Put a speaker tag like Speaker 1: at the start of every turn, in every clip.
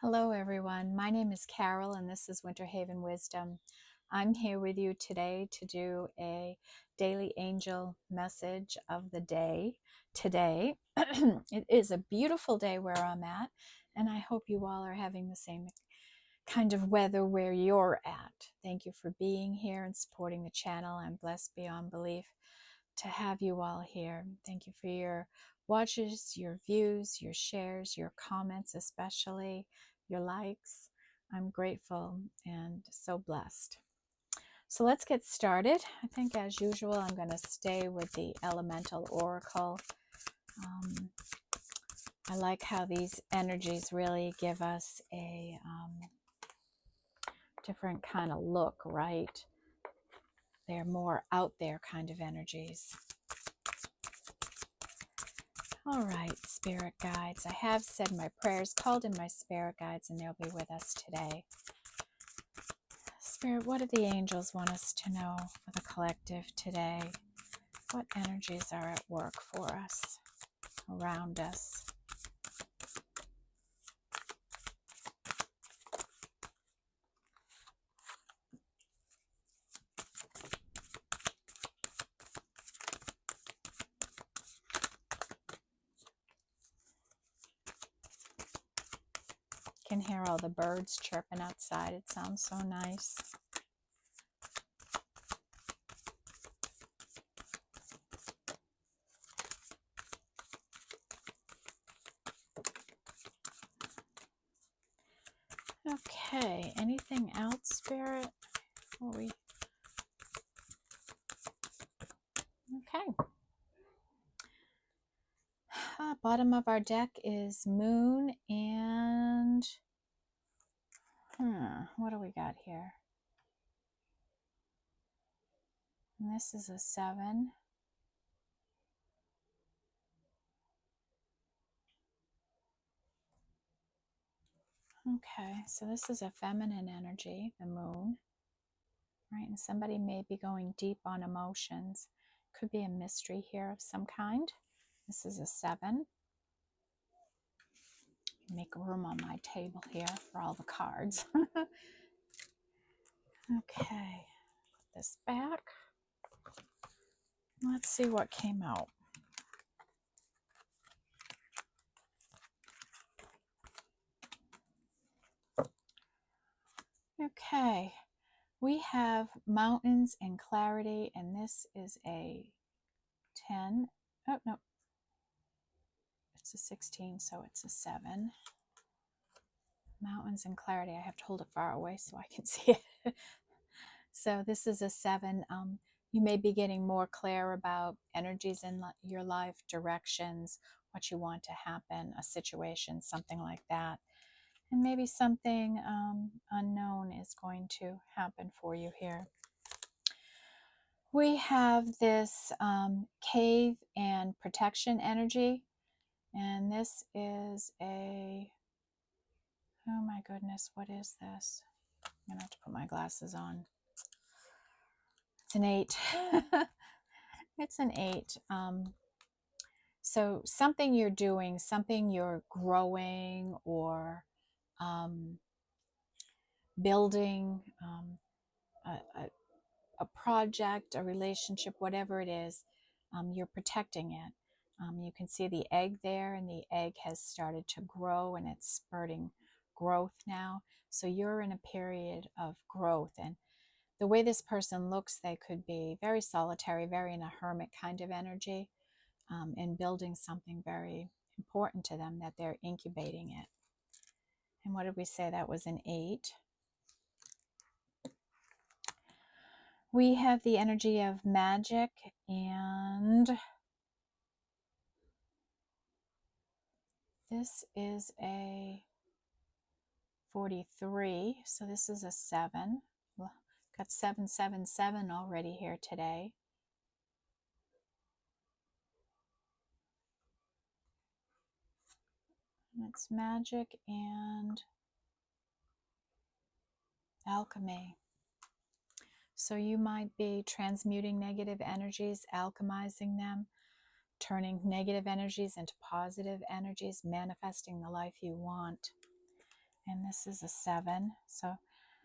Speaker 1: Hello, everyone. My name is Carol, and this is Winter Haven Wisdom. I'm here with you today to do a daily angel message of the day. Today, it is a beautiful day where I'm at, and I hope you all are having the same kind of weather where you're at. Thank you for being here and supporting the channel. I'm blessed beyond belief to have you all here. Thank you for your watches, your views, your shares, your comments, especially your likes. I'm grateful and so blessed. So let's get started. I think, as usual, I'm going to stay with the Elemental Oracle. I like how these energies really give us a different kind of look, right? They're more out there kind of energies. All right, spirit guides. I have said my prayers, called in my spirit guides, and they'll be with us today. Spirit, what do the angels want us to know for the collective today? What energies are at work for us, around us? You can hear all the birds chirping outside. It sounds so nice. Okay, anything else, Spirit? Okay. Bottom of our deck is Moon and what do we got here? And this is a 7. Okay, so this is a feminine energy, the Moon, right? And somebody may be going deep on emotions. Could be a mystery here of some kind. This is a 7. Make room on my table here for all the cards. Okay, put this back. Let's see what came out. Okay, we have mountains and clarity, and this is a 10. Oh, no, it's a 16, so it's a 7. Mountains and clarity. I have to hold it far away so I can see it. So this is a 7. You may be getting more clear about energies in your life, directions, what you want to happen, a situation, something like that. And maybe something unknown is going to happen for you here. We have this cave and protection energy. And this is a, oh my goodness, what is this? I'm going to have to put my glasses on. It's an 8. It's an 8. So something you're doing, something you're growing or building, a project, a relationship, whatever it is, you're protecting it. You can see the egg there, and the egg has started to grow, and it's spurting growth now. So you're in a period of growth, and the way this person looks, they could be very solitary, very in a hermit kind of energy, and building something very important to them, that they're incubating it. And what did we say? That was an 8. We have the energy of magic, and this is a 43. So this is a 7. Got 777 already here today. And it's magic and alchemy. So you might be transmuting negative energies, alchemizing them, turning negative energies into positive energies, manifesting the life you want. and this is a 7. So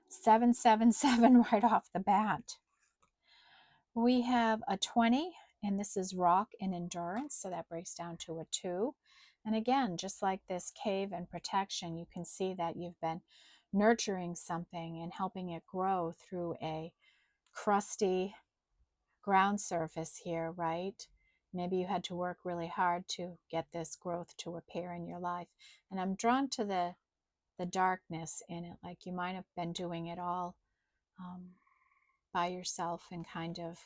Speaker 1: 777 right off the bat. We have a 20, and this is rock and endurance, so that breaks down to a 2. And again, just like this cave and protection, you can see that you've been nurturing something and helping it grow through a crusty ground surface here, right? Maybe you had to work really hard to get this growth to appear in your life. And I'm drawn to the darkness in it, like you might have been doing it all by yourself and kind of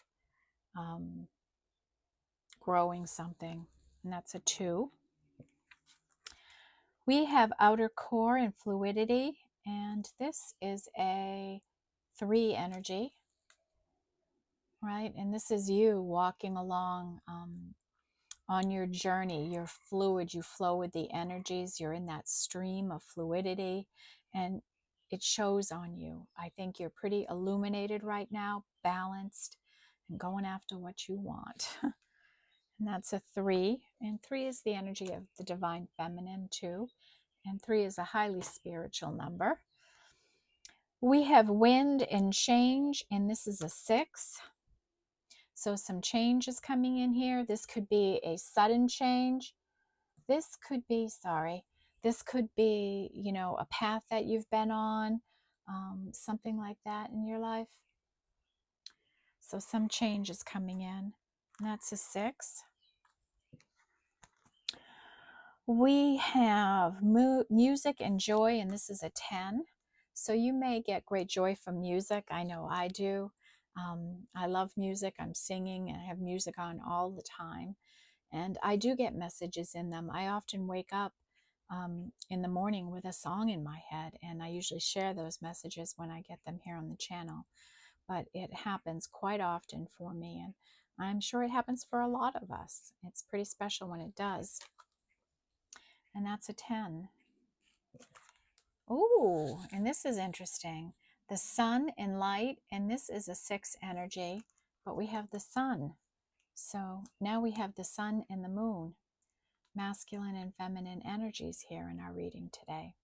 Speaker 1: growing something. And that's a 2. We have outer core and fluidity, and this is a 3 energy, right? And this is you walking along on your journey. You're fluid, you flow with the energies, you're in that stream of fluidity, and it shows on you. I think you're pretty illuminated right now, balanced, and going after what you want. And that's a 3. And 3 is the energy of the divine feminine too. And 3 is a highly spiritual number. We have wind and change, and this is a 6. So some change is coming in here. This could be a sudden change. This could be, this could be, a path that you've been on, something like that in your life. So some change is coming in. And that's a 6. We have music and joy, and this is a 10. So you may get great joy from music. I know I do. I love music. I'm singing and I have music on all the time. And I do get messages in them. I often wake up in the morning with a song in my head, and I usually share those messages when I get them here on the channel. But it happens quite often for me, and I'm sure it happens for a lot of us. It's pretty special when it does. And that's a 10. Ooh, and this is interesting. The sun and light, and this is a 6 energy, but we have the sun. So now we have the sun and the moon, masculine and feminine energies here in our reading today.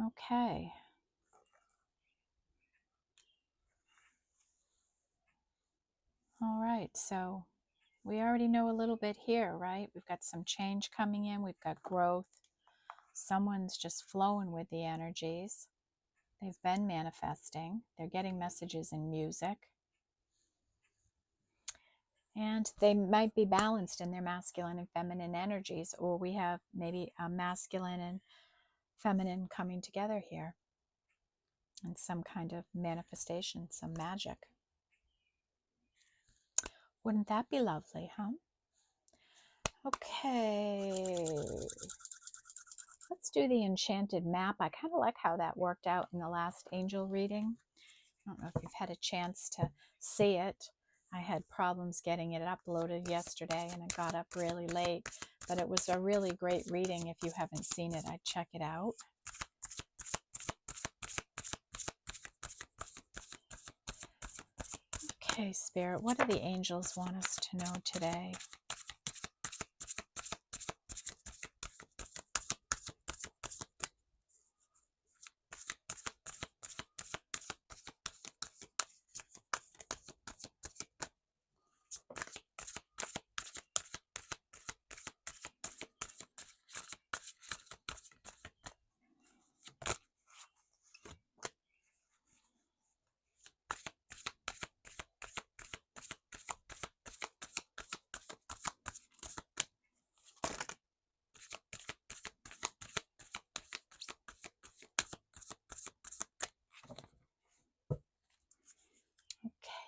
Speaker 1: Okay. All right, so we already know a little bit here, right? We've got some change coming in. We've got growth. Someone's just flowing with the energies. They've been manifesting. They're getting messages in music. And they might be balanced in their masculine and feminine energies, or we have maybe a masculine and feminine coming together here in some kind of manifestation, some magic. Wouldn't that be lovely, huh? Okay, let's do the enchanted map. I kind of like how that worked out in the last angel reading. I don't know if you've had a chance to see it. I had problems getting it uploaded yesterday, and I got up really late, but it was a really great reading. If you haven't seen it, I'd check it out. Okay, Spirit, what do the angels want us to know today?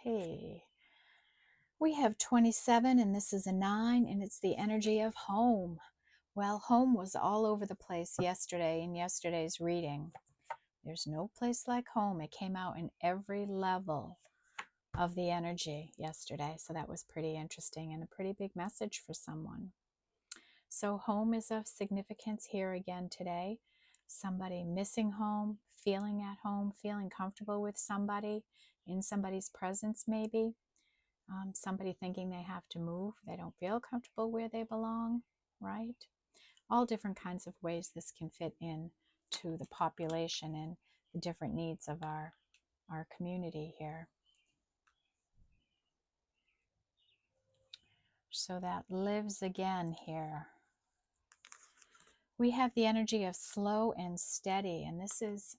Speaker 1: Okay, we have 27, and this is a 9, and it's the energy of home. Well, home was all over the place yesterday in yesterday's reading. There's no place like home. It came out in every level of the energy yesterday, so that was pretty interesting and a pretty big message for someone. So home is of significance here again today. Somebody missing home, feeling at home, feeling comfortable with somebody, in somebody's presence maybe. Somebody thinking they have to move. They don't feel comfortable where they belong, right? All different kinds of ways this can fit in to the population and the different needs of our community here. So that lives again here. We have the energy of slow and steady, and this is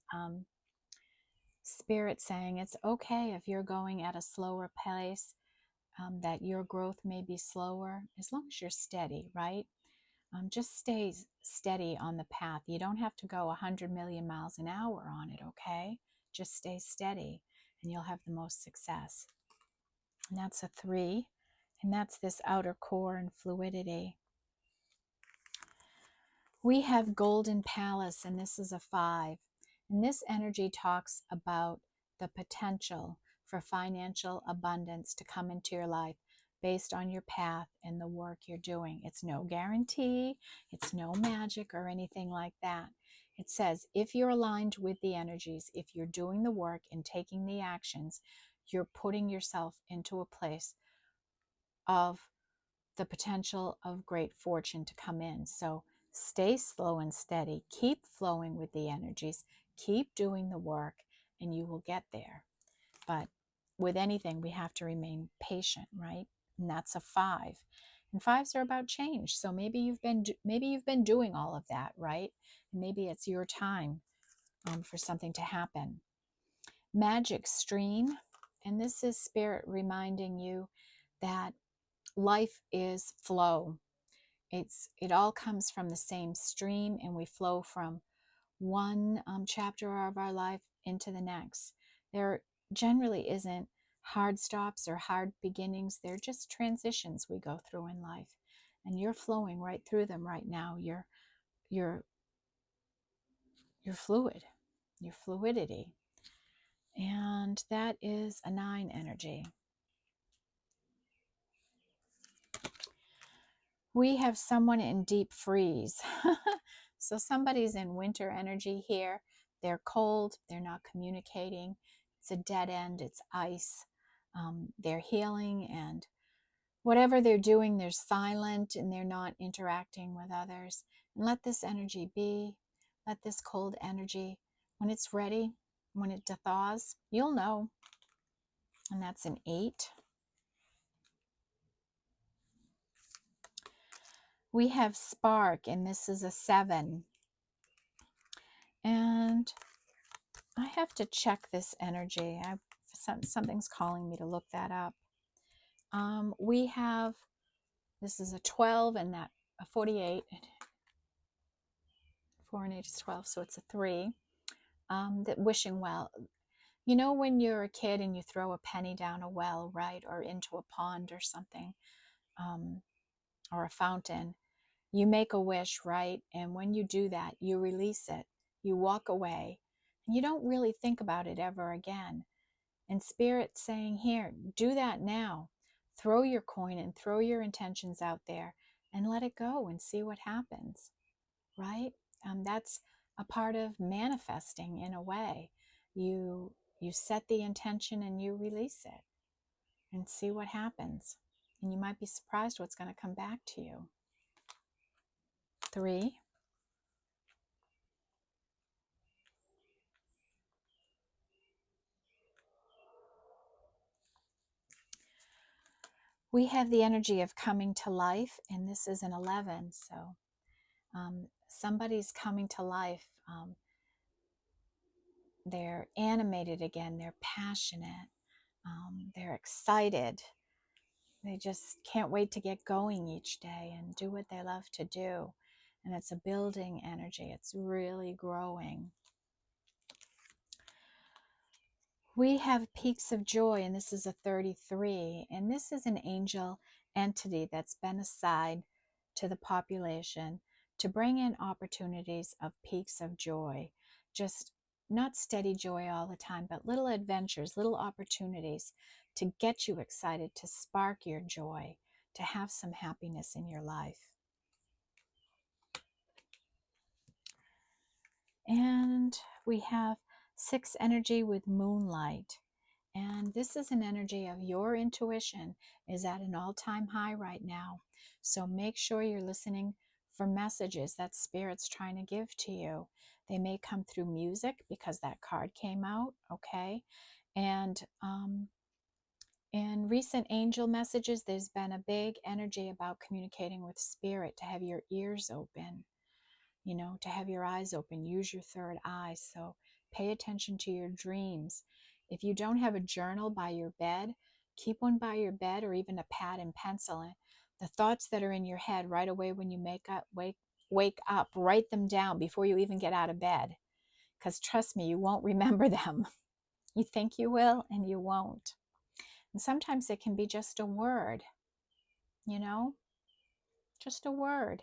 Speaker 1: Spirit saying it's okay if you're going at a slower pace, that your growth may be slower, as long as you're steady, right? Just stay steady on the path. You don't have to go 100 million miles an hour on it, okay? Just stay steady and you'll have the most success. And that's a 3, and that's this outer core and fluidity. We have Golden Palace, and this is a 5. And this energy talks about the potential for financial abundance to come into your life based on your path and the work you're doing. It's no guarantee, it's no magic or anything like that. It says if you're aligned with the energies, if you're doing the work and taking the actions, you're putting yourself into a place of the potential of great fortune to come in. So stay slow and steady, keep flowing with the energies, keep doing the work, and you will get there. But with anything, we have to remain patient, right? And that's a 5. And 5s are about change. So maybe you've been doing all of that, right? And maybe it's your time for something to happen. Magic stream, and this is Spirit reminding you that life is flow. It all comes from the same stream, and we flow from one chapter of our life into the next. There generally isn't hard stops or hard beginnings. They're just transitions we go through in life, and you're flowing right through them right now. You're fluid, your fluidity, and that is a 9 energy. We have someone in deep freeze. So somebody's in winter energy here. They're cold, they're not communicating. It's a dead end, it's ice. They're healing, and whatever they're doing, they're silent and they're not interacting with others. And let this energy be. Let this cold energy, when it's ready, when it thaws, you'll know. And that's an 8. We have spark, and this is a 7. And I have to check this energy. Something's calling me to look that up. We have, this is a 12 and that a 48. 4 and 8 is 12, so it's a 3. That wishing well. You know when you're a kid and you throw a penny down a well, right? Or into a pond or something, or a fountain. You make a wish, right? And when you do that, you release it. You walk away. And you don't really think about it ever again. And Spirit's saying, here, do that now. Throw your coin and throw your intentions out there and let it go and see what happens, right? That's a part of manifesting in a way. You set the intention and you release it and see what happens. And you might be surprised what's going to come back to you. 3. We have the energy of coming to life, and this is an 11. So somebody's coming to life. They're animated again. They're passionate. They're excited. They just can't wait to get going each day and do what they love to do. And it's a building energy. It's really growing. We have peaks of joy, and this is a 33. And this is an angel entity that's been assigned to the population to bring in opportunities of peaks of joy. Just not steady joy all the time, but little adventures, little opportunities to get you excited, to spark your joy, to have some happiness in your life. And we have 6 energy with moonlight. And this is an energy of your intuition is at an all-time high right now. So make sure you're listening for messages that Spirit's trying to give to you. They may come through music because that card came out, okay? And in recent angel messages, there's been a big energy about communicating with Spirit, to have your ears open, you know, to have your eyes open. Use your third eye. So pay attention to your dreams. If you don't have a journal by your bed, keep one by your bed, or even a pad and pencil. The thoughts that are in your head right away when you wake up, write them down before you even get out of bed. Because trust me, you won't remember them. You think you will, and you won't. And sometimes it can be just a word, you know, just a word,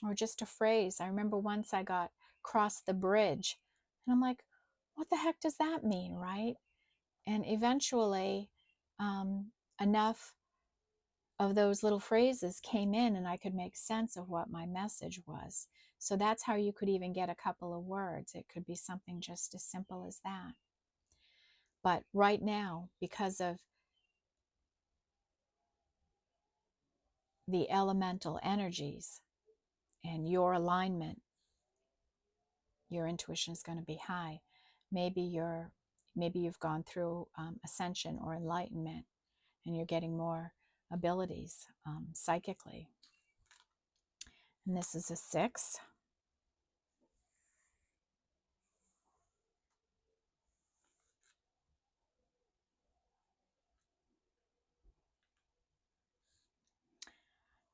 Speaker 1: or just a phrase. I remember once I got cross the bridge, and I'm like, what the heck does that mean, right? And eventually, enough of those little phrases came in, and I could make sense of what my message was. So that's how you could even get a couple of words. It could be something just as simple as that. But right now, because of the elemental energies and your alignment, your intuition is going to be high. Maybe you've gone through ascension or enlightenment, and you're getting more abilities psychically. And this is a 6.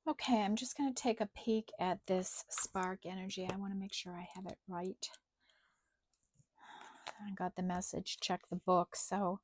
Speaker 1: Okay, I'm just going to take a peek at this spark energy. I want to make sure I have it right. I got the message, check the book. So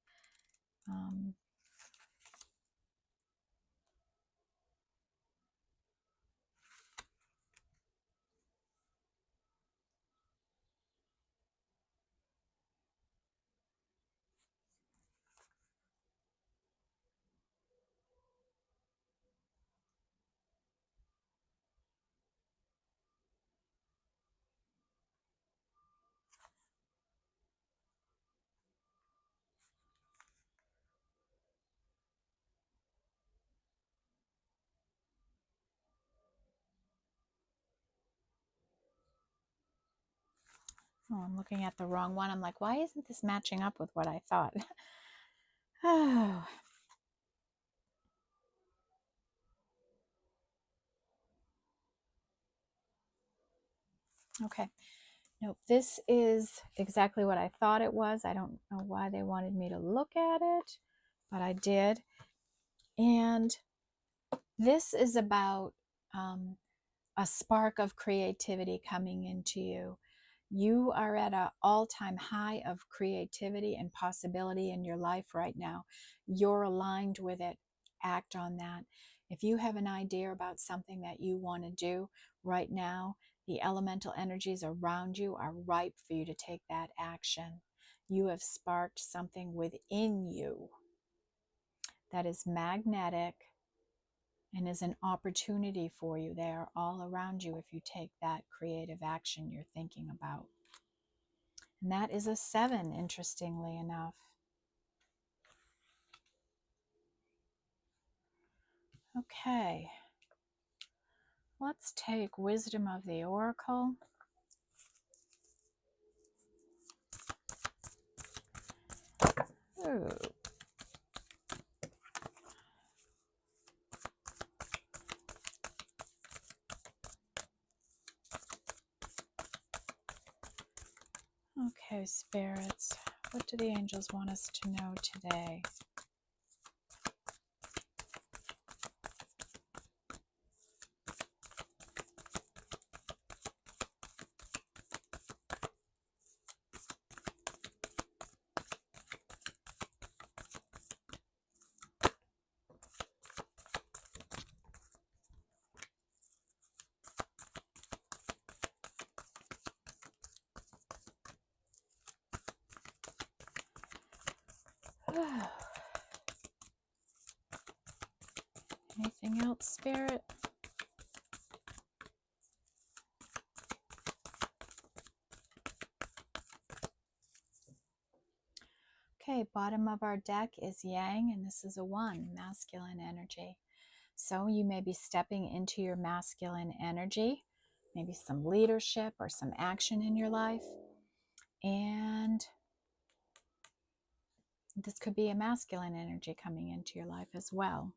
Speaker 1: oh, I'm looking at the wrong one. I'm like, why isn't this matching up with what I thought? Oh. Okay. Nope, this is exactly what I thought it was. I don't know why they wanted me to look at it, but I did. And this is about a spark of creativity coming into you. You are at an all-time high of creativity and possibility in your life right now. You're aligned with it. Act on that. If you have an idea about something that you want to do right now, the elemental energies around you are ripe for you to take that action. You have sparked something within you that is magnetic and is an opportunity for you. They are all around you if you take that creative action you're thinking about. And that is a 7, interestingly enough. Okay. Let's take Wisdom of the Oracle. Ooh. Okay, spirits, what do the angels want us to know today? Anything else, Spirit? Okay, bottom of our deck is Yang, and this is a 1, masculine energy. So you may be stepping into your masculine energy, maybe some leadership or some action in your life. And this could be a masculine energy coming into your life as well.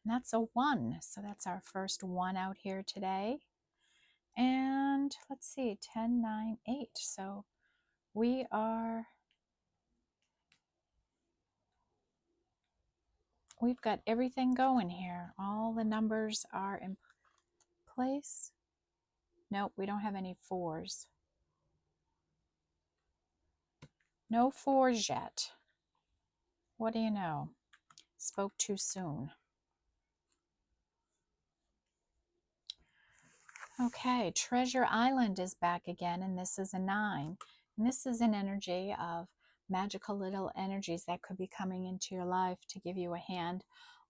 Speaker 1: And that's a 1. So that's our first 1 out here today. And let's see, 10, 9, 8. So we've got everything going here. All the numbers are in place. Nope, we don't have any 4s. No 4s yet. What do you know? Spoke too soon. Okay, Treasure Island is back again, and this is a 9. And this is an energy of magical little energies that could be coming into your life to give you a hand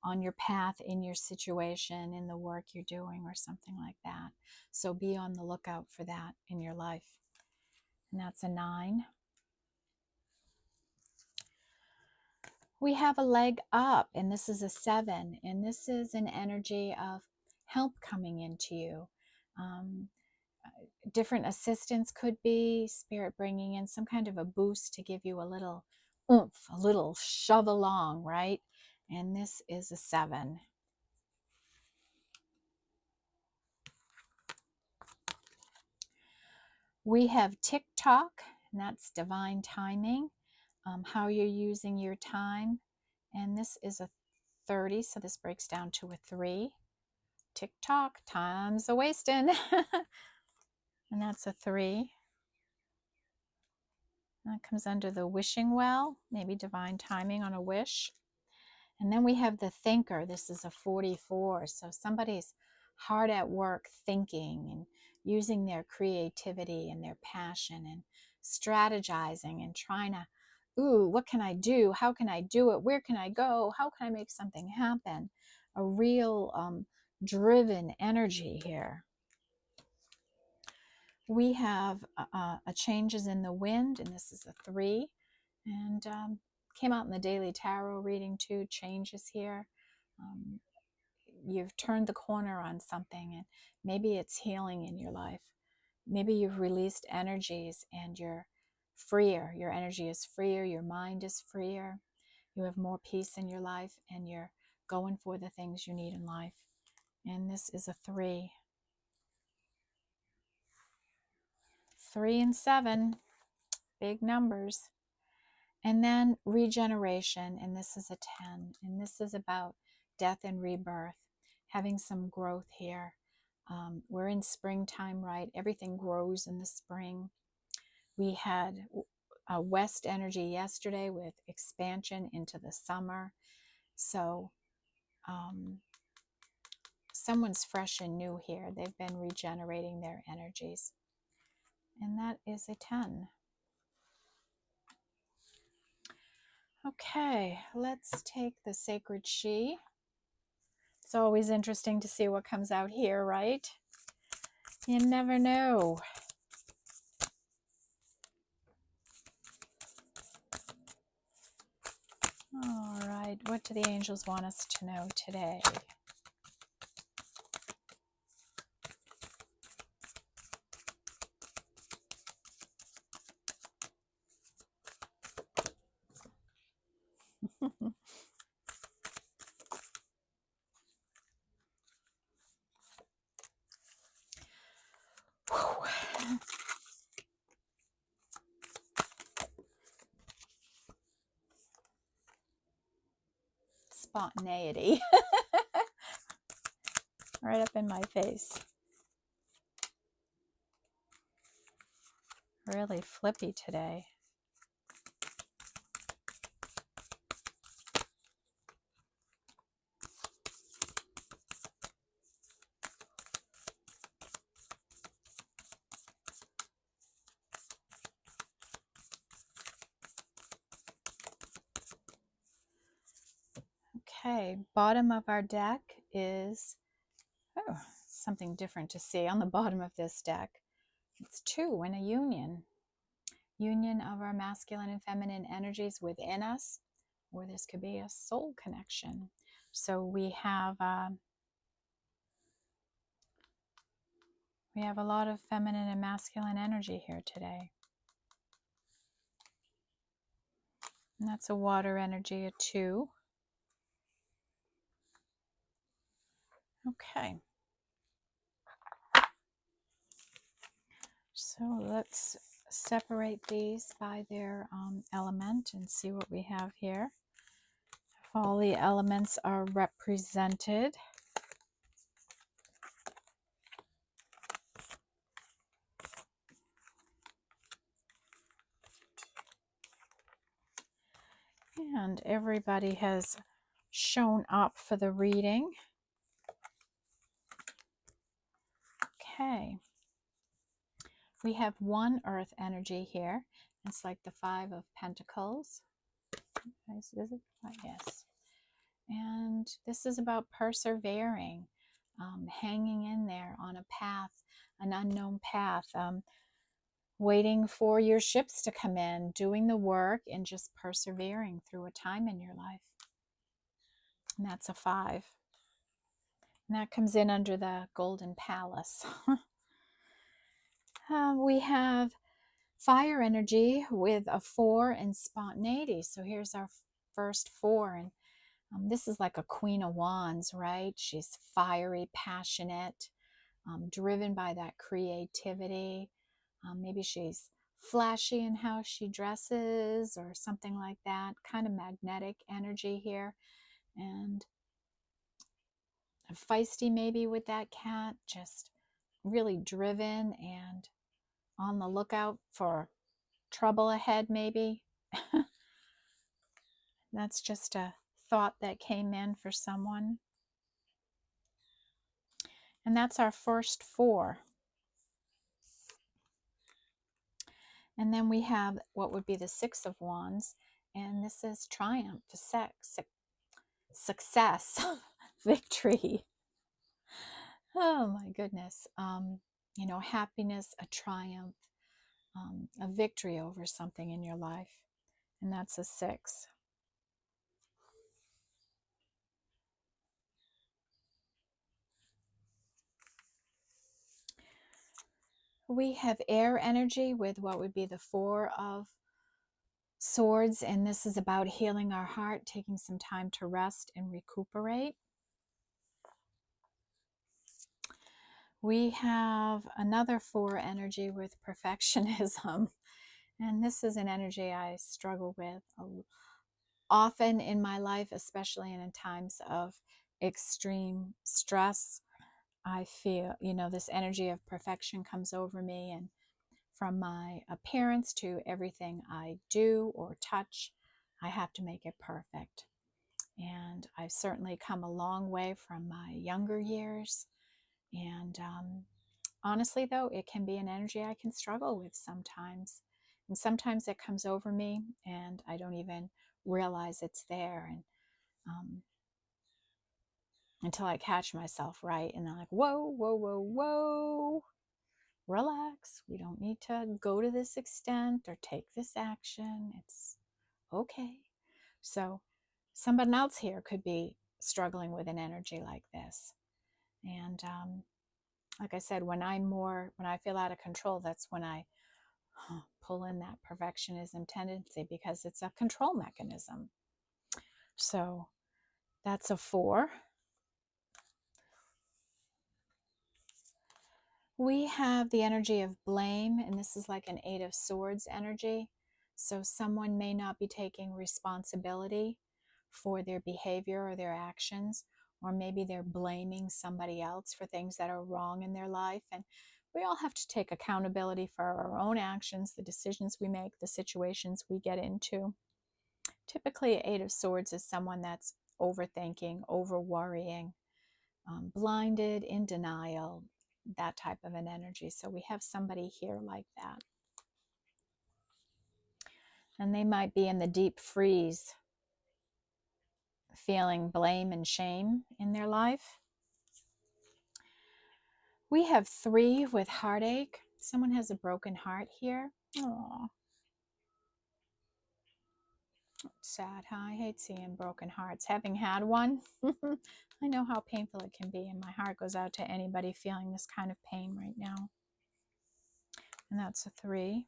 Speaker 1: on your path, in your situation, in the work you're doing, or something like that. So be on the lookout for that in your life. And that's a 9. We have a leg up, and this is a 7. And this is an energy of help coming into you. Different assistance could be spirit bringing in some kind of a boost to give you a little oomph, a little shove along, right? And this is a 7. We have TikTok, and that's divine timing, how you're using your time. And this is a 30, so this breaks down to a 3. TikTok, time's a wasting. And that's a 3. That comes under the wishing well, maybe divine timing on a wish. And then we have the thinker. This is a 44. So somebody's hard at work thinking and using their creativity and their passion and strategizing and trying to, ooh, what can I do? How can I do it? Where can I go? How can I make something happen? A real driven energy here. We have a changes in the wind, and this is a 3. And came out in the daily tarot reading too, changes here. You've turned the corner on something, and maybe it's healing in your life. Maybe you've released energies and you're freer. Your energy is freer, your mind is freer. You have more peace in your life, and you're going for the things you need in life. And this is a 3. 3 and 7, big numbers. And then regeneration, and this is a 10. And this is about death and rebirth, having some growth here. We're in springtime, right? Everything grows in the spring. We had a west energy yesterday with expansion into the summer. So someone's fresh and new here. They've been regenerating their energies. And that is a 10. Okay, let's take the Sacred She. It's always interesting to see what comes out here, right? You never know. All right, what do the angels want us to know today? Spontaneity. Right up in my face. Really flippy today. Okay, bottom of our deck is something different to see on the bottom of this deck. It's 2 in a union. Union of our masculine and feminine energies within us, or this could be a soul connection. So we have We have a lot of feminine and masculine energy here today. And that's a water energy, a 2. Okay. So let's separate these by their element and see what we have here. If all the elements are represented. And everybody has shown up for the reading. Okay. We have one earth energy here. It's like the 5 of Pentacles. Is it? Yes. And this is about persevering, hanging in there on a path, an unknown path, waiting for your ships to come in, doing the work, and just persevering through a time in your life. And that's a 5. And that comes in under the Golden Palace. We have fire energy with a 4 and spontaneity. So here's our first 4. And this is like a Queen of Wands, right? She's fiery, passionate, driven by that creativity. Maybe she's flashy in how she dresses or something like that. Kind of magnetic energy here. And feisty maybe with that cat. Just really driven and on the lookout for trouble ahead maybe. That's just a thought that came in for someone. And that's our first 4. And then we have what would be the 6 of Wands. And this is triumph, success, victory. Oh my goodness. You know, happiness, a triumph, a victory over something in your life. And that's a 6. We have air energy with what would be the 4 of Swords, and this is about healing our heart, taking some time to rest and recuperate. We have another 4 energy with perfectionism, and this is an energy I struggle with often in my life, especially in times of extreme stress. I feel, you know, this energy of perfection comes over me, and from my appearance to everything I do or touch, I have to make it perfect. And I've certainly come a long way from my younger years. And honestly, though, it can be an energy I can struggle with sometimes. And sometimes it comes over me and I don't even realize it's there. And until I catch myself, right? And I'm like, whoa, whoa, whoa, whoa. Relax. We don't need to go to this extent or take this action. It's okay. So someone else here could be struggling with an energy like this. And like I said, when I feel out of control, that's when I pull in that perfectionism tendency, because it's a control mechanism. So that's a 4. We have the energy of blame, and this is like an 8 of Swords energy. So someone may not be taking responsibility for their behavior or their actions, or maybe they're blaming somebody else for things that are wrong in their life. And we all have to take accountability for our own actions, the decisions we make, the situations we get into. Typically, 8 of Swords is someone that's overthinking, over worrying, blinded, in denial, that type of an energy. So we have somebody here like that. And they might be in the deep freeze, feeling blame and shame in their life. We have 3 with heartache. Someone has a broken heart here. Aww. Sad, huh? I hate seeing broken hearts. Having had one, I know how painful it can be, and my heart goes out to anybody feeling this kind of pain right now. And that's a 3.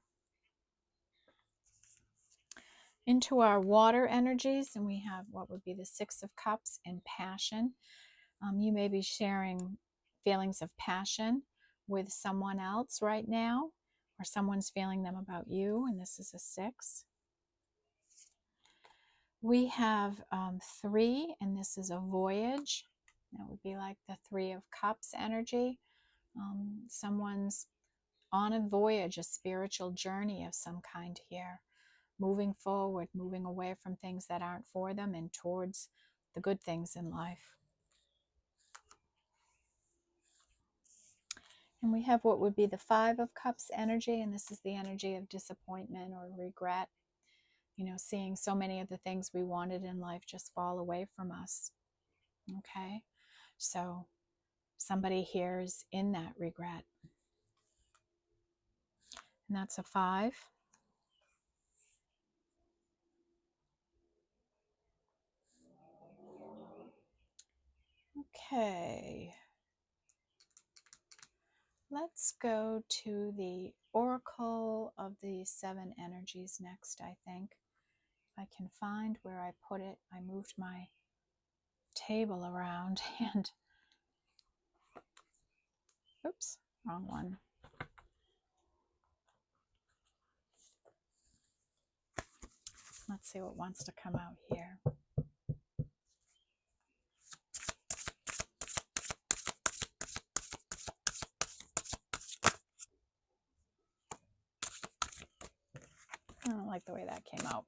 Speaker 1: Into our water energies, and we have what would be the 6 of Cups and passion. You may be sharing feelings of passion with someone else right now, or someone's feeling them about you, and this is a 6. We have 3, and this is a voyage. That would be like the 3 of Cups energy. Someone's on a voyage, a spiritual journey of some kind here, moving forward, moving away from things that aren't for them and towards the good things in life. And we have what would be the 5 of Cups energy, and this is the energy of disappointment or regret. You know, seeing so many of the things we wanted in life just fall away from us. Okay, so somebody here is in that regret. And that's a 5. Okay. Let's go to the Oracle of the 7 energies next, I think. If I can find where I put it. I moved my table around and, oops, wrong one. Let's see what wants to come out here. I don't like the way that came out.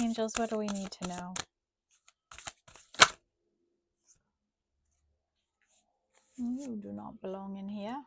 Speaker 1: Angels, what do we need to know? You do not belong in here.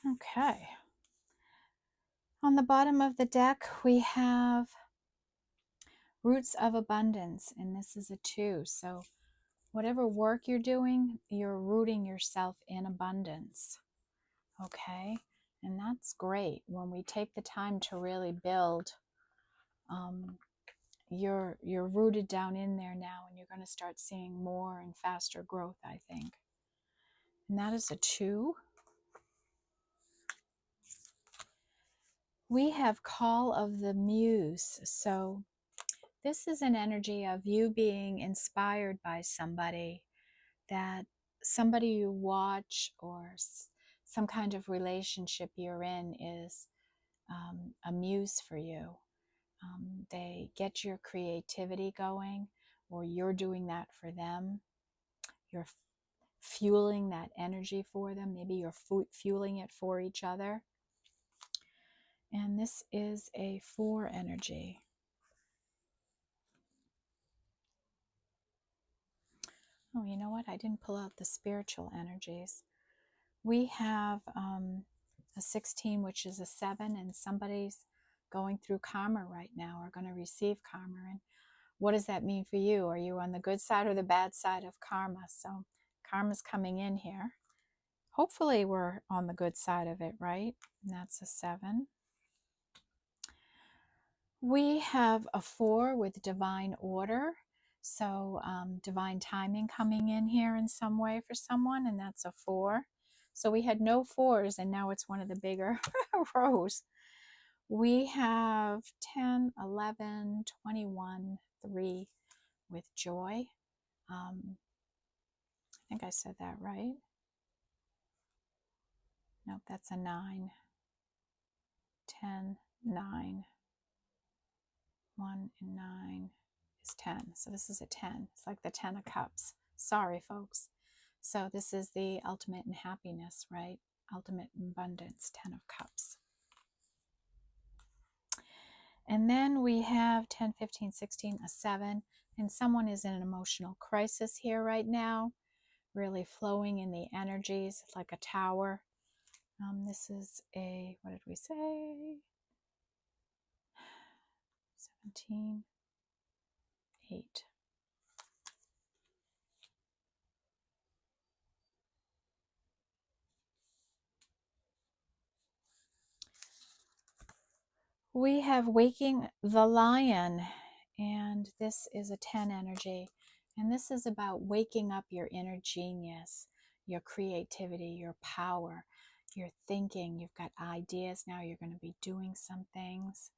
Speaker 1: Okay. On the bottom of the deck, we have Roots of Abundance, and this is a 2. So whatever work you're doing, you're rooting yourself in abundance. Okay? And that's great. When we take the time to really build, you're rooted down in there now, and you're going to start seeing more and faster growth, I think. And that is a 2. We have Call of the Muse. So this is an energy of you being inspired by somebody, that somebody you watch or some kind of relationship you're in is a muse for you. They get your creativity going, or you're doing that for them. You're fueling that energy for them. Maybe you're fueling it for each other. And this is a 4 energy. Oh, you know what? I didn't pull out the spiritual energies. We have a 16, which is a 7, and somebody's going through karma right now, or going to receive karma. And what does that mean for you? Are you on the good side or the bad side of karma? So karma's coming in here. Hopefully we're on the good side of it, right? And that's a 7. We have a 4 with divine order. So divine timing coming in here in some way for someone, and that's a 4. So we had no 4s, and now it's one of the bigger rows. We have 10, 11, 21, 3 with joy. I think I said that right. Nope, that's a 9. 10, 9. 1 and 9 is 10. So this is a 10. It's like the 10 of cups. Sorry, folks. So this is the ultimate in happiness, right? Ultimate in abundance, 10 of cups. And then we have 10, 15, 16, a 7. And someone is in an emotional crisis here right now, really flowing in the energies like a tower. This is a, what did we say? 17, 8. We have Waking the Lion, and this is a 10 energy. And this is about waking up your inner genius, your creativity, your power, your thinking. You've got ideas now. You're going to be doing some things,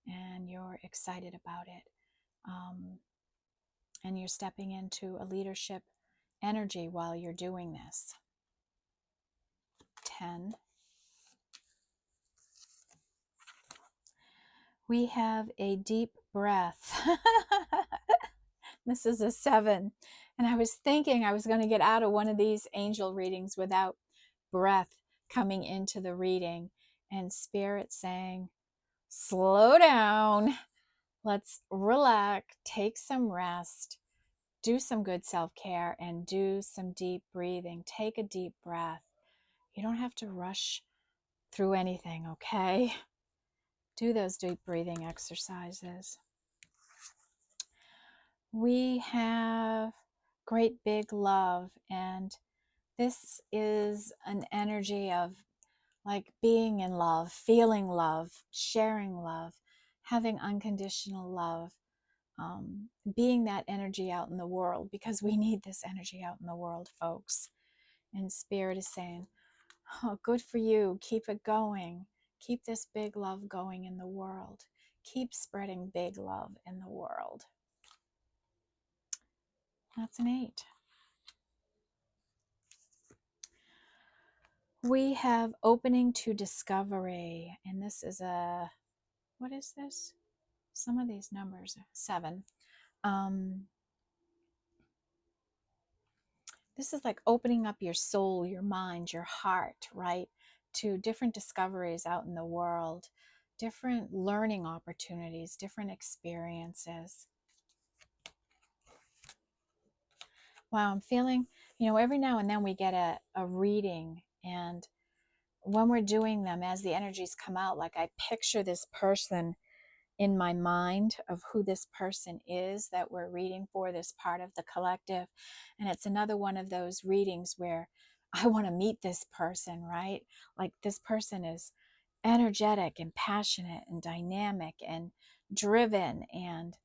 Speaker 1: and you're excited about it. And you're stepping into a leadership energy while you're doing this. 10. We have a deep breath. This is a 7. And I was thinking I was going to get out of one of these angel readings without breath coming into the reading. And Spirit saying, slow down. Let's relax, take some rest, do some good self-care, and do some deep breathing. Take a deep breath. You don't have to rush through anything, okay? Do those deep breathing exercises. We have great big love, and this is an energy of like being in love, feeling love, sharing love, having unconditional love, being that energy out in the world, because we need this energy out in the world, folks. And Spirit is saying, oh, good for you. Keep it going. Keep this big love going in the world. Keep spreading big love in the world. That's an 8. We have opening to discovery, and this is a, what is this? Some of these numbers, 7. This is like opening up your soul, your mind, your heart, right, to different discoveries out in the world, different learning opportunities, different experiences. Wow, I'm feeling, every now and then we get a reading, and when we're doing them, as the energies come out, like I picture this person in my mind of who this person is that we're reading for, this part of the collective. And it's another one of those readings where I want to meet this person, right? Like this person is energetic and passionate and dynamic and driven and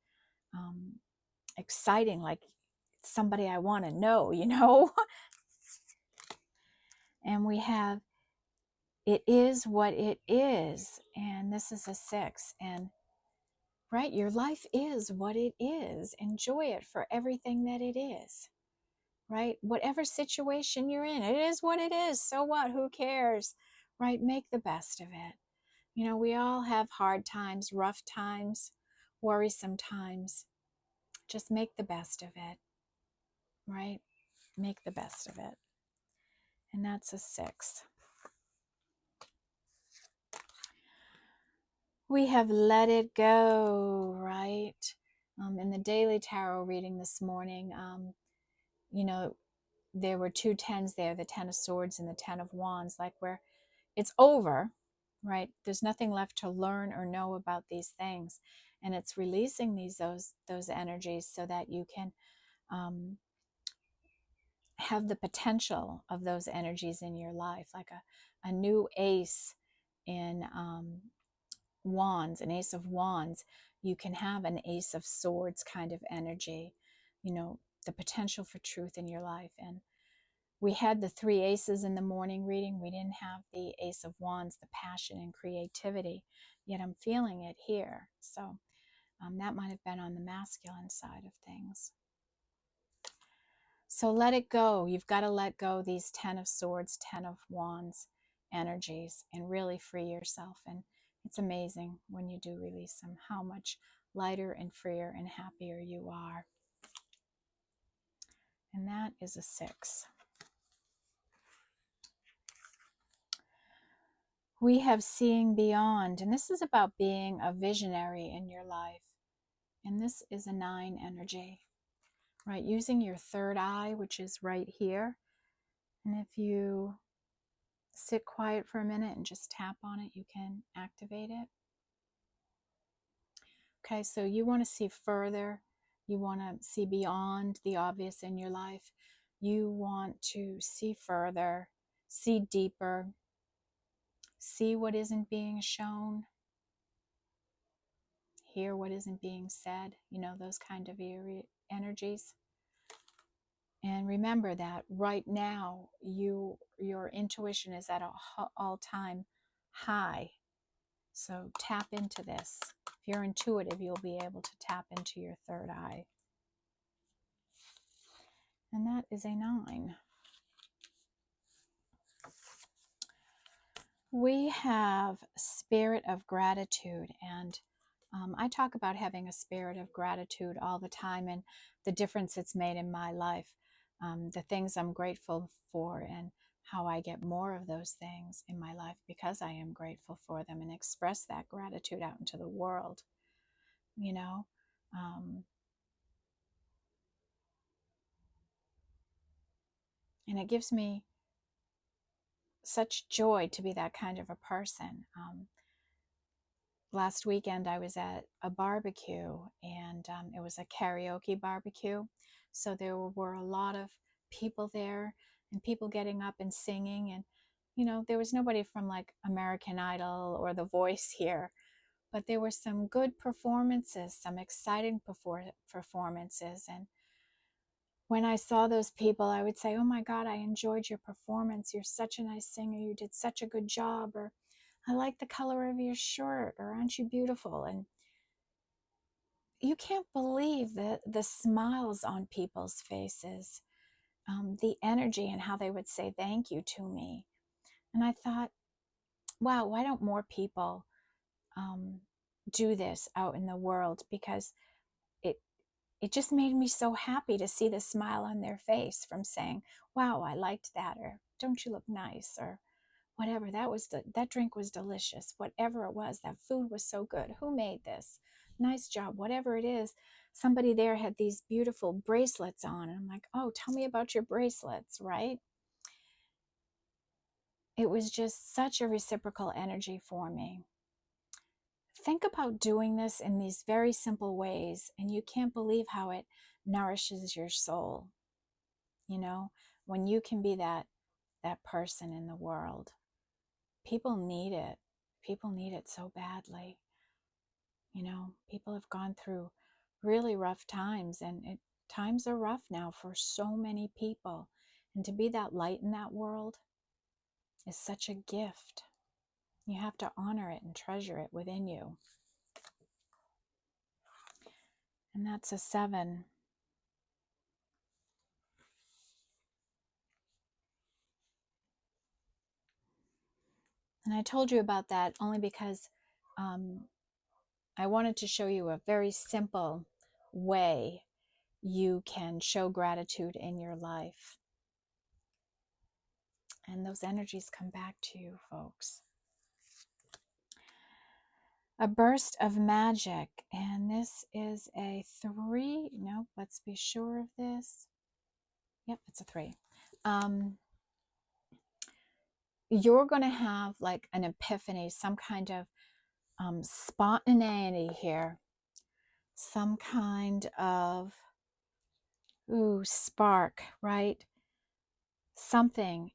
Speaker 1: exciting, like somebody I want to know. And we have, it is what it is. And this is a 6. And right, your life is what it is. Enjoy it for everything that it is. Right? Whatever situation you're in, it is what it is. So what? Who cares? Right? Make the best of it. We all have hard times, rough times, worrisome times. Just make the best of it. Right? Make the best of it. And that's a 6. We have let it go, right? In the daily tarot reading this morning, there were 2 10s there, the 10 of swords and the 10 of wands, like where it's over, right? There's nothing left to learn or know about these things. And it's releasing those energies so that you can have the potential of those energies in your life, like a new ace in wands, an ace of wands. You can have an ace of swords kind of energy. you know, the potential for truth in your life. And we had the 3 aces in the morning reading. We didn't have the Ace of Wands, the passion and creativity, yet I'm feeling it here. So that might have been on the masculine side of things. So let it go. You've got to let go these 10 of Swords, 10 of Wands energies and really free yourself. And it's amazing when you do release them, how much lighter and freer and happier you are. And that is a 6. We have Seeing Beyond, and this is about being a visionary in your life. And this is a 9 energy, right? Using your third eye, which is right here. And if you sit quiet for a minute and just tap on it, you can activate it. Okay, so you want to see further. You want to see beyond the obvious in your life. You want to see further, see deeper, see what isn't being shown, hear what isn't being said, you know, those kind of energies. And remember that right now, your intuition is at an all-time high. So tap into this. If you're intuitive, you'll be able to tap into your third eye. And that is a 9. We have Spirit of Gratitude, and I talk about having a spirit of gratitude all the time and the difference it's made in my life, the things I'm grateful for, and how I get more of those things in my life because I am grateful for them and express that gratitude out into the world, you know. And it gives me such joy to be that kind of a person. Last weekend I was at a barbecue, and it was a karaoke barbecue. So there were a lot of people there and people getting up and singing. And, you know, there was nobody from like American Idol or The Voice here, but there were some good performances, some exciting performances. And when I saw those people, I would say, oh my God, I enjoyed your performance. You're such a nice singer. You did such a good job. Or I like the color of your shirt, or aren't you beautiful? And you can't believe the smiles on people's faces, the energy and how they would say thank you to me. And I thought, wow, why don't more people do this out in the world? Because it just made me so happy to see the smile on their face from saying, wow, I liked that, or don't you look nice, or whatever. That drink was delicious. Whatever it was, that food was so good. Who made this? Nice job. Whatever it is, somebody there had these beautiful bracelets on. And I'm like, oh, tell me about your bracelets, right? It was just such a reciprocal energy for me. Think about doing this in these very simple ways, and you can't believe how it nourishes your soul. You know, when you can be that person in the world. People need it. People need it so badly. You know, people have gone through really rough times, and times are rough now for so many people. And to be that light in that world is such a gift. You have to honor it and treasure it within you. And that's a 7. And I told you about that only because I wanted to show you a very simple way you can show gratitude in your life. And those energies come back to you, folks. A burst of magic, and this is a 3. No, let's be sure of this. Yep, it's a 3. You're going to have like an epiphany, some kind of spontaneity here, some kind of spark, right? Some kind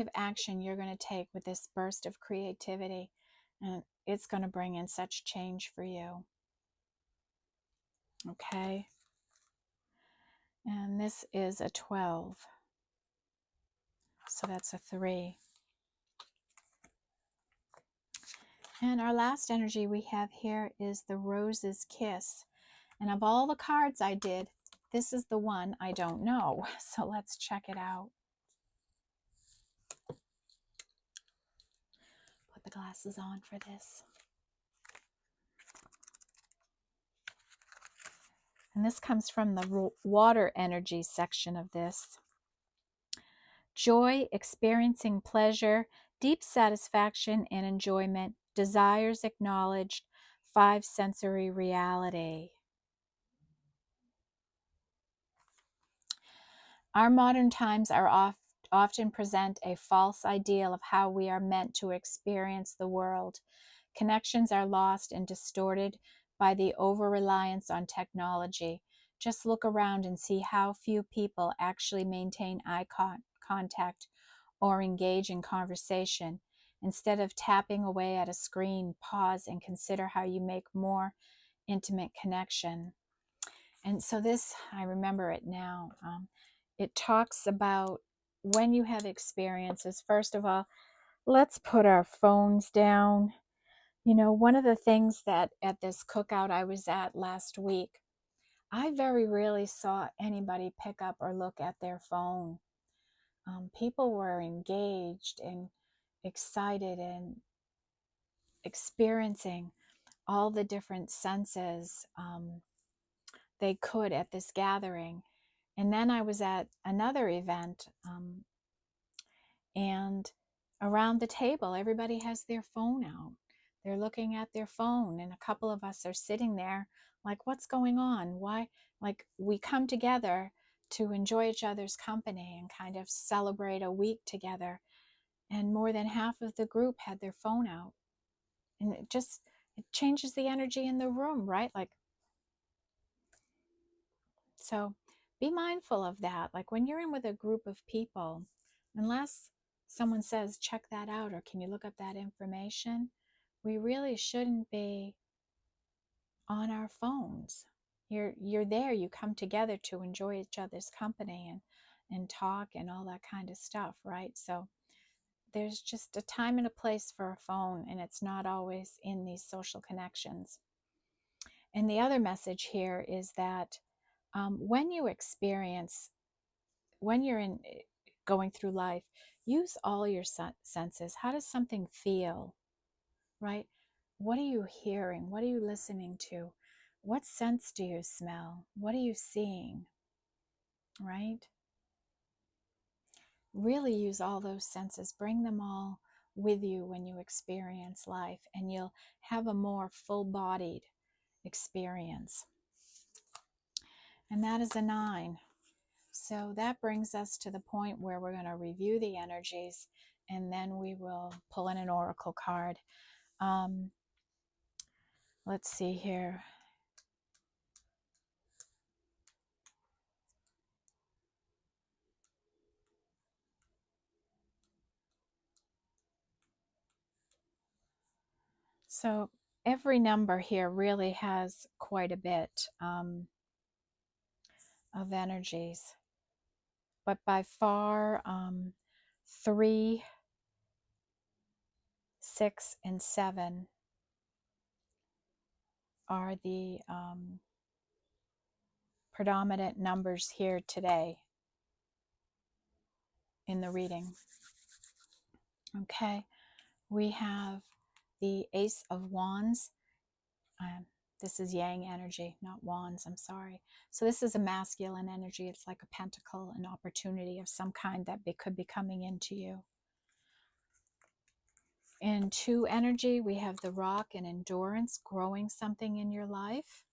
Speaker 1: of action you're going to take with this burst of creativity, and it's going to bring in such change for you. Okay. this is a 12. So that's a 3. And our last energy we have here is the Rose's Kiss. And of all the cards I did, this is the one I don't know. So let's check it out. Put the glasses on for this. And this comes from the water energy section of this. Joy, experiencing pleasure, deep satisfaction and enjoyment, desires acknowledged, 5 sensory reality. Our modern times are often present a false ideal of how we are meant to experience the world. Connections are lost and distorted by the over-reliance on technology. Just look around and see how few people actually maintain eye contact or engage in conversation. Instead of tapping away at a screen, pause and consider how you make more intimate connection. And so this, I remember it now. It talks about when you have experiences. First of all, let's put our phones down. You know, one of the things that at this cookout I was at last week, I very rarely saw anybody pick up or look at their phone. People were engaged and excited and experiencing all the different senses they could at this gathering. And then I was at another event, and around the table, everybody has their phone out. They're looking at their phone, and a couple of us are sitting there like, what's going on? Why? Like, we come together to enjoy each other's company and kind of celebrate a week together. And more than half of the group had their phone out. And it changes the energy in the room, right? Like, so be mindful of that. Like when you're in with a group of people, unless someone says, check that out, or can you look up that information? We really shouldn't be on our phones. You're there, you come together to enjoy each other's company and talk and all that kind of stuff, right? So there's just a time and a place for a phone, and it's not always in these social connections. And the other message here is that when you experience, when you're going through life, use all your senses. How does something feel, right? What are you hearing? What are you listening to? What scents do you smell? What are you seeing, right? Really use all those senses. Bring them all with you when you experience life, and you'll have a more full-bodied experience. And that is a 9. So that brings us to the point where we're going to review the energies, and then we will pull in an oracle card. Let's see here. So every number here really has quite a bit of energies, but by far 3, 6, and 7 are the predominant numbers here today in the reading. Okay, we have the Ace of Wands. This is Yang energy, not wands, I'm sorry. So this is a masculine energy. It's like a pentacle, an opportunity of some kind that could be coming into you. In 2 energy, we have the Rock and endurance, growing something in your life.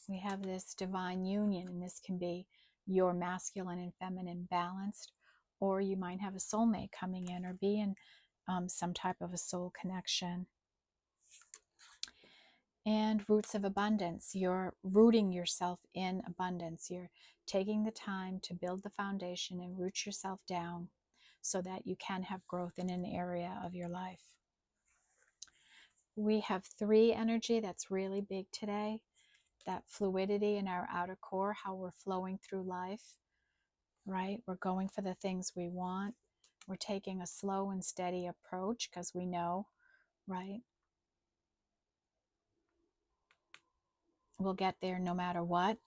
Speaker 1: We have this divine union, and this can be your masculine and feminine balanced, or you might have a soulmate coming in or be in some type of a soul connection. And roots of abundance. You're rooting yourself in abundance. You're taking the time to build the foundation and root yourself down so that you can have growth in an area of your life. We have 3 energy that's really big today. that fluidity in our outer core, how we're flowing through life, right? We're going for the things we want. We're taking a slow and steady approach because we know, right? We'll get there no matter what.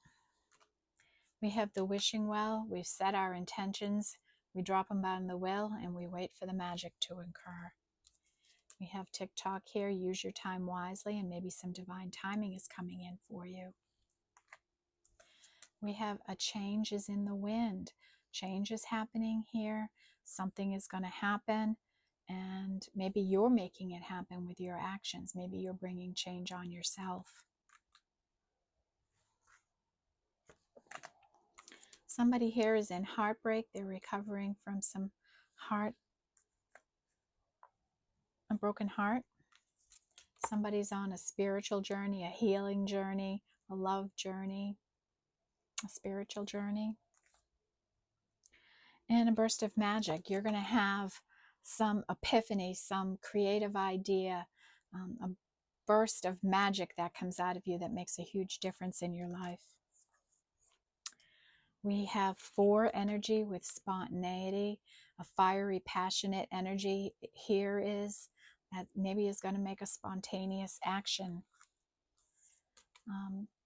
Speaker 1: We have the wishing well. We've set our intentions. We drop them on the will and we wait for the magic to occur. We have TikTok here. Use your time wisely, and maybe some divine timing is coming in for you. We have a change is in the wind. Change is happening here. Something is going to happen, and maybe you're making it happen with your actions. Maybe you're bringing change on yourself. Somebody here is in heartbreak. They're recovering from a broken heart. Somebody's on a spiritual journey, a healing journey, a love journey, a spiritual journey. And a burst of magic. You're going to have some epiphany, some creative idea, a burst of magic that comes out of you that makes a huge difference in your life. We have 4 energy with spontaneity, a fiery, passionate energy here is that maybe is going to make a spontaneous action.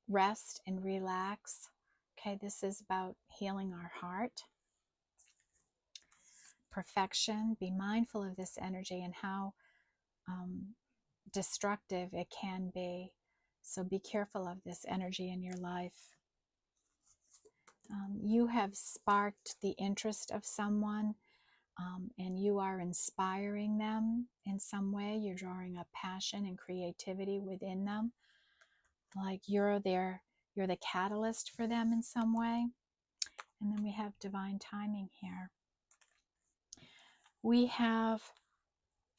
Speaker 1: Rest and relax. Okay, this is about healing our heart. Perfection. Be mindful of this energy and how destructive it can be. So be careful of this energy in your life. You have sparked the interest of someone, and you are inspiring them in some way. You're drawing up passion and creativity within them. Like you're the catalyst for them in some way. And then we have divine timing here. We have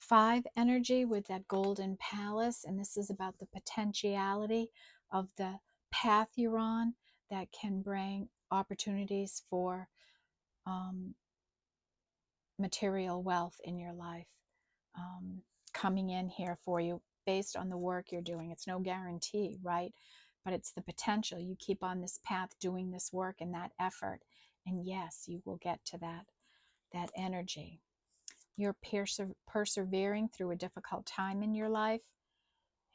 Speaker 1: 5 energy with that golden palace, and this is about the potentiality of the path you're on that can bring opportunities for material wealth in your life coming in here for you based on the work you're doing. It's no guarantee, right? But it's the potential. You keep on this path doing this work and that effort, and yes, you will get to that energy. You're persevering through a difficult time in your life,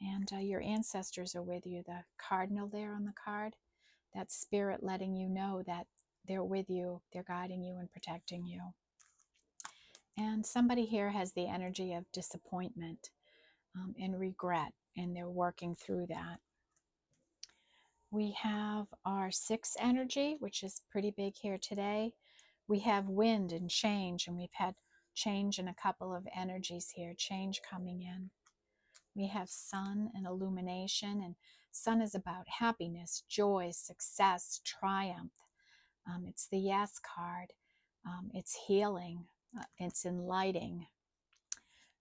Speaker 1: and your ancestors are with you. The cardinal there on the card, that's spirit letting you know that they're with you, they're guiding you and protecting you. And somebody here has the energy of disappointment and regret, and they're working through that. We have our 6 energy, which is pretty big here today. We have wind and change, and we've had change in a couple of energies here, change coming in. We have sun and illumination, and sun is about happiness, joy, success, triumph. It's the yes card. It's healing. It's enlightening.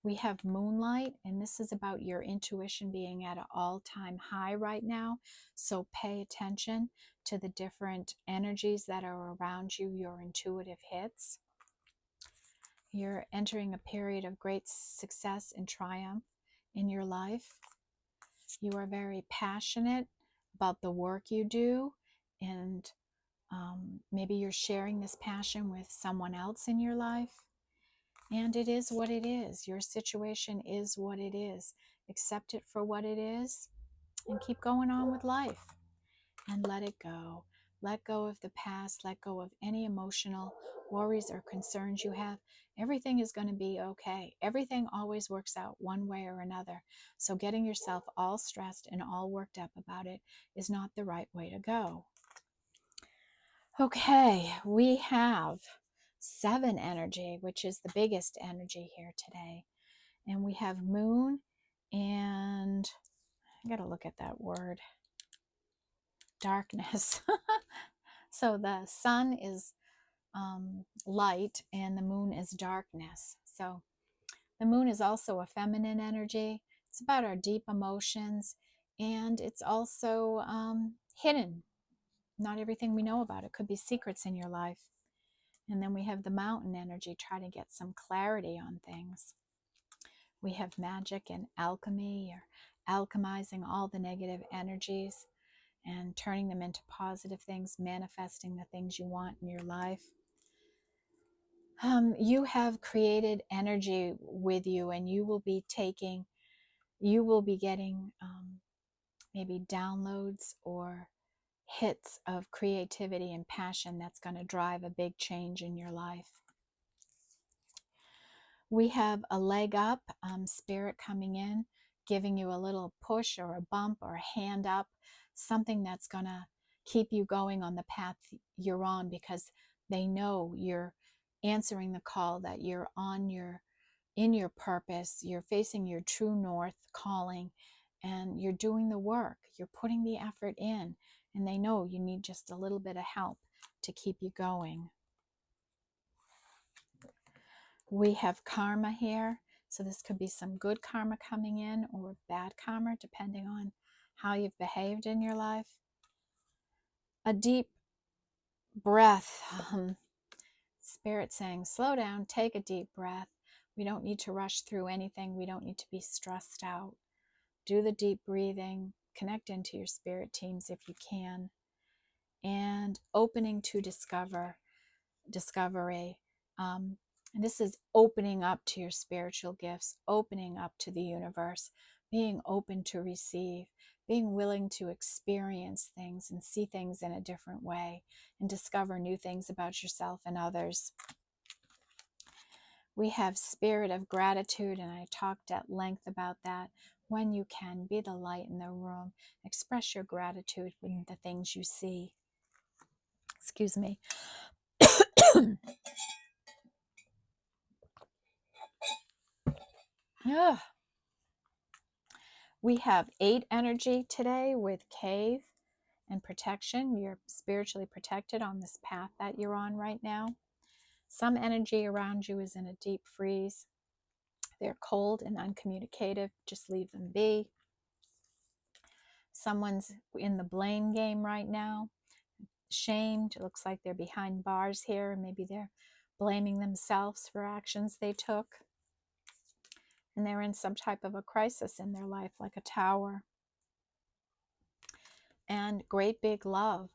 Speaker 1: We have moonlight, and this is about your intuition being at an all-time high right now. So pay attention to the different energies that are around you, your intuitive hits. You're entering a period of great success and triumph in your life. You are very passionate about the work you do, and maybe you're sharing this passion with someone else in your life. And it is what it is. Your situation is what it is. Accept it for what it is and keep going on with life and let it go. Let go of the past. Let go of any emotional worries or concerns you have. Everything is going to be okay. Everything always works out one way or another. So getting yourself all stressed and all worked up about it is not the right way to go. Okay, we have 7 energy, which is the biggest energy here today. And we have moon, and I got to look at that word, darkness. So the sun is light and the moon is darkness. So the moon is also a feminine energy. It's about our deep emotions, and it's also hidden. Not everything we know about it could be secrets in your life. And then we have the mountain energy, trying to get some clarity on things. We have magic and alchemy, or alchemizing all the negative energies. and turning them into positive things, manifesting the things you want in your life. You have created energy with you, and you will be getting maybe downloads or hits of creativity and passion that's going to drive a big change in your life. We have a leg up, spirit coming in, giving you a little push or a bump or a hand up, something that's going to keep you going on the path you're on, because they know you're answering the call, that you're in your purpose, you're facing your true north calling, and you're doing the work, you're putting the effort in, and they know you need just a little bit of help to keep you going. We have karma here, so this could be some good karma coming in or bad karma, depending on how you've behaved in your life. A deep breath. Spirit saying, slow down, take a deep breath. We don't need to rush through anything. We don't need to be stressed out. Do the deep breathing. Connect into your spirit teams if you can. And opening to discovery. And this is opening up to your spiritual gifts, opening up to the universe, being open to receive, being willing to experience things and see things in a different way and discover new things about yourself and others. We have spirit of gratitude, and I talked at length about that. When you can, be the light in the room. Express your gratitude in the things you see. Excuse me. We have 8 energy today with cave and protection. You're spiritually protected on this path that you're on right now. Some energy around you is in a deep freeze. They're cold and uncommunicative. Just leave them be. Someone's in the blame game right now. Shamed. It looks like they're behind bars here. Maybe they're blaming themselves for actions they took. And they're in some type of a crisis in their life, like a tower. And great big love.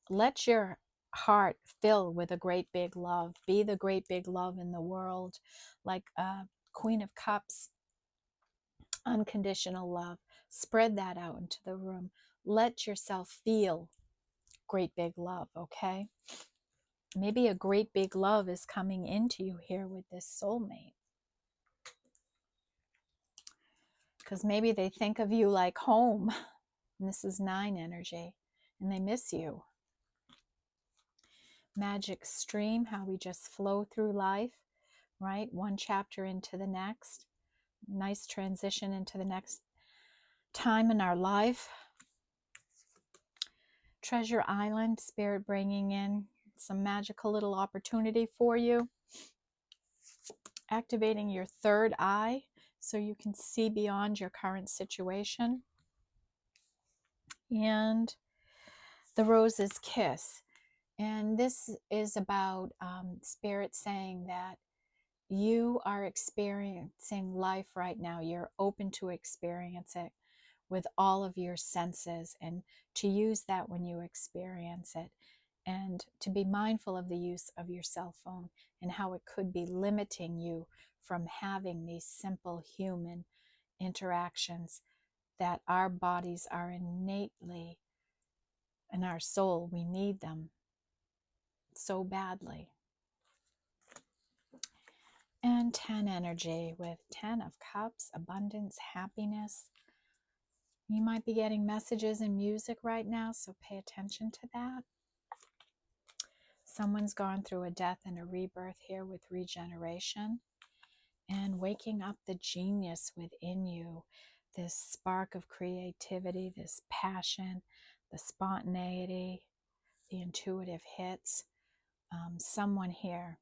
Speaker 1: Let your heart fill with a great big love. Be the great big love in the world, like Queen of Cups, unconditional love. Spread that out into the room. Let yourself feel great big love, okay? Maybe a great big love is coming into you here with this soulmate. Because maybe they think of you like home. And this is 9 energy. And they miss you. Magic stream, how we just flow through life, right? One chapter into the next. Nice transition into the next time in our life. Treasure Island, spirit bringing in some magical little opportunity for you. Activating your third eye so you can see beyond your current situation. And the Rose's Kiss. And this is about spirit saying that you are experiencing life right now. You're open to experience it with all of your senses, and to use that when you experience it, and to be mindful of the use of your cell phone and how it could be limiting you from having these simple human interactions that our bodies are innately, and our soul, we need them so badly. And 10 energy with 10 of Cups, abundance, happiness. You might be getting messages in music right now, so pay attention to that. Someone's gone through a death and a rebirth here with regeneration. And waking up the genius within you, this spark of creativity, this passion, the spontaneity, the intuitive hits. Someone here.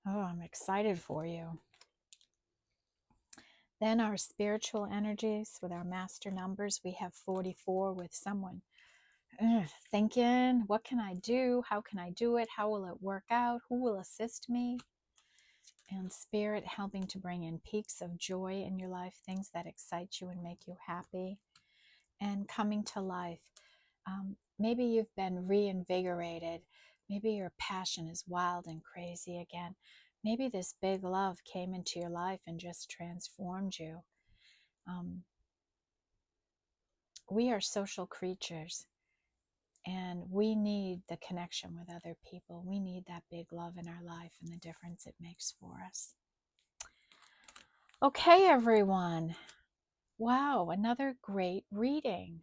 Speaker 1: Oh, I'm excited for you. Then our spiritual energies with our master numbers, we have 44 with someone thinking, what can I do? How can I do it? How will it work out? Who will assist me? And spirit helping to bring in peaks of joy in your life, things that excite you and make you happy. and coming to life. Maybe you've been reinvigorated. Maybe your passion is wild and crazy again. Maybe this big love came into your life and just transformed you. We are social creatures, and we need the connection with other people. We need that big love in our life and the difference it makes for us. Okay, everyone. Wow, another great reading.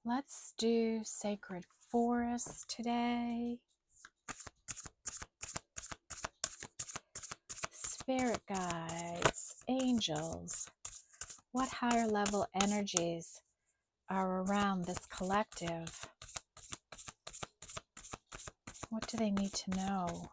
Speaker 1: Let's do Sacred Forest today. Spirit guides, angels. What higher level energies are around this collective? What do they need to know?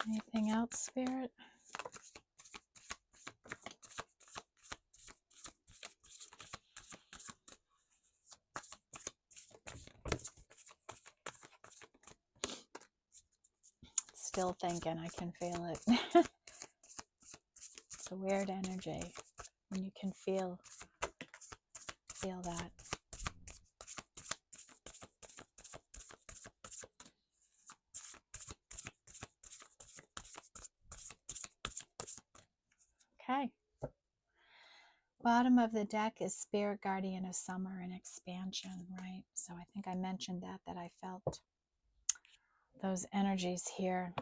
Speaker 1: Anything else, Spirit? Still thinking, I can feel it. It's a weird energy when you can feel that. Okay. Bottom of the deck is Spirit Guardian of Summer and Expansion, right? So I think I mentioned that I felt those energies here.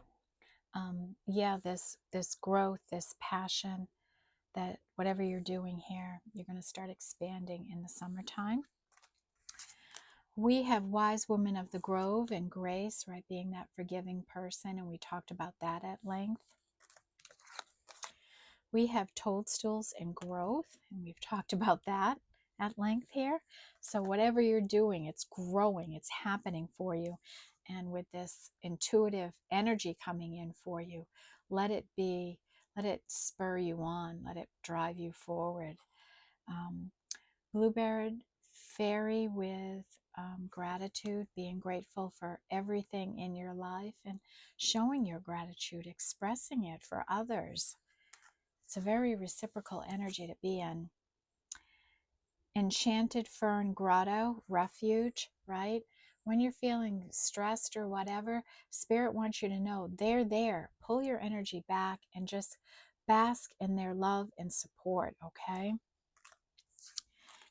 Speaker 1: Yeah, this growth, this passion, that whatever you're doing here, you're going to start expanding in the summertime. We have Wise Woman of the Grove and Grace, right, being that forgiving person, and we talked about that at length. We have Toadstools and Growth, and we've talked about that at length here. So whatever you're doing, it's growing, it's happening for you. And with this intuitive energy coming in for you, let it spur you on, let it drive you forward. Bluebird Fairy with gratitude, being grateful for everything in your life and showing your gratitude, expressing it for others. It's a very reciprocal energy to be in. Enchanted Fern Grotto, refuge, right? When you're feeling stressed or whatever, Spirit wants you to know they're there. Pull your energy back and just bask in their love and support, okay?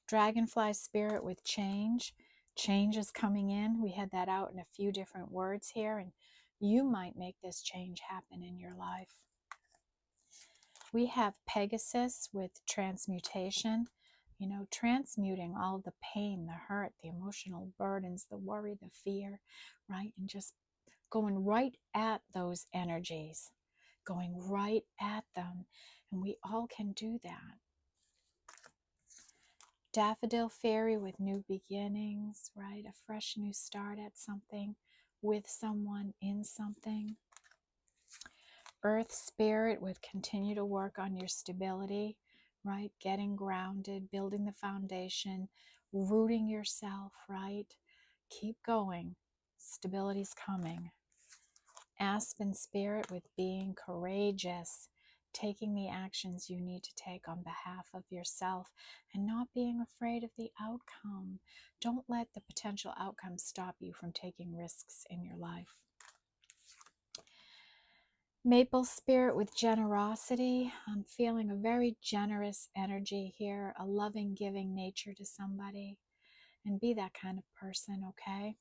Speaker 1: Dragonfly Spirit with change. Change is coming in. We had that out in a few different words here, and you might make this change happen in your life. We have Pegasus with transmutation, you know, transmuting all the pain, the hurt, the emotional burdens, the worry, the fear, right? And just going right at those energies, going right at them. And we all can do that. Daffodil Fairy with new beginnings, right? A fresh new start at something, with someone, in something. Earth Spirit with continue to work on your stability, right? Getting grounded, building the foundation, rooting yourself, right? Keep going. Stability's coming. Aspen Spirit with being courageous, taking the actions you need to take on behalf of yourself and not being afraid of the outcome. Don't let the potential outcome stop you from taking risks in your life. Maple Spirit with generosity. I'm feeling a very generous energy here, a loving, giving nature to somebody. And be that kind of person, okay?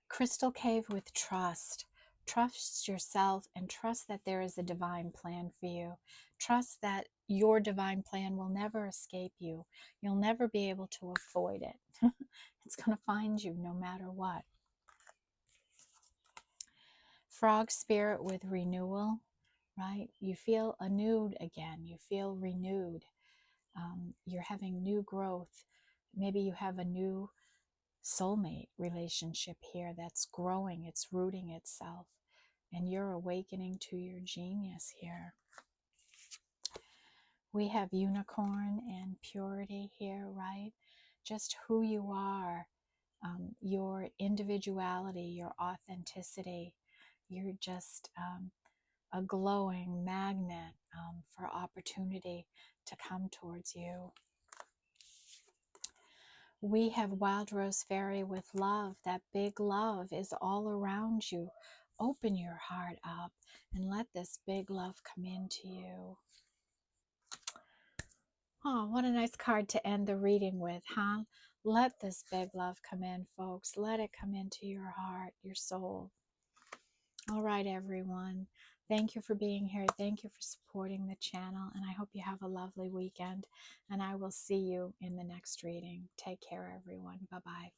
Speaker 1: Crystal Cave with trust. Trust yourself and trust that there is a divine plan for you. Trust that your divine plan will never escape you. You'll never be able to avoid it. It's going to find you no matter what. Frog Spirit with renewal, right? You feel anew again. You feel renewed. You're having new growth. Maybe you have a new soulmate relationship here that's growing, it's rooting itself, and you're awakening to your genius here. We have unicorn and purity here, right? Just who you are, your individuality, your authenticity. You're just a glowing magnet for opportunity to come towards you. We have Wild Rose Fairy with love. That big love is all around you. Open your heart up and let this big love come into you. Oh, what a nice card to end the reading with, huh? Let this big love come in, folks. Let it come into your heart, your soul. All right, everyone. Thank you for being here. Thank you for supporting the channel. And I hope you have a lovely weekend. And I will see you in the next reading. Take care, everyone. Bye-bye.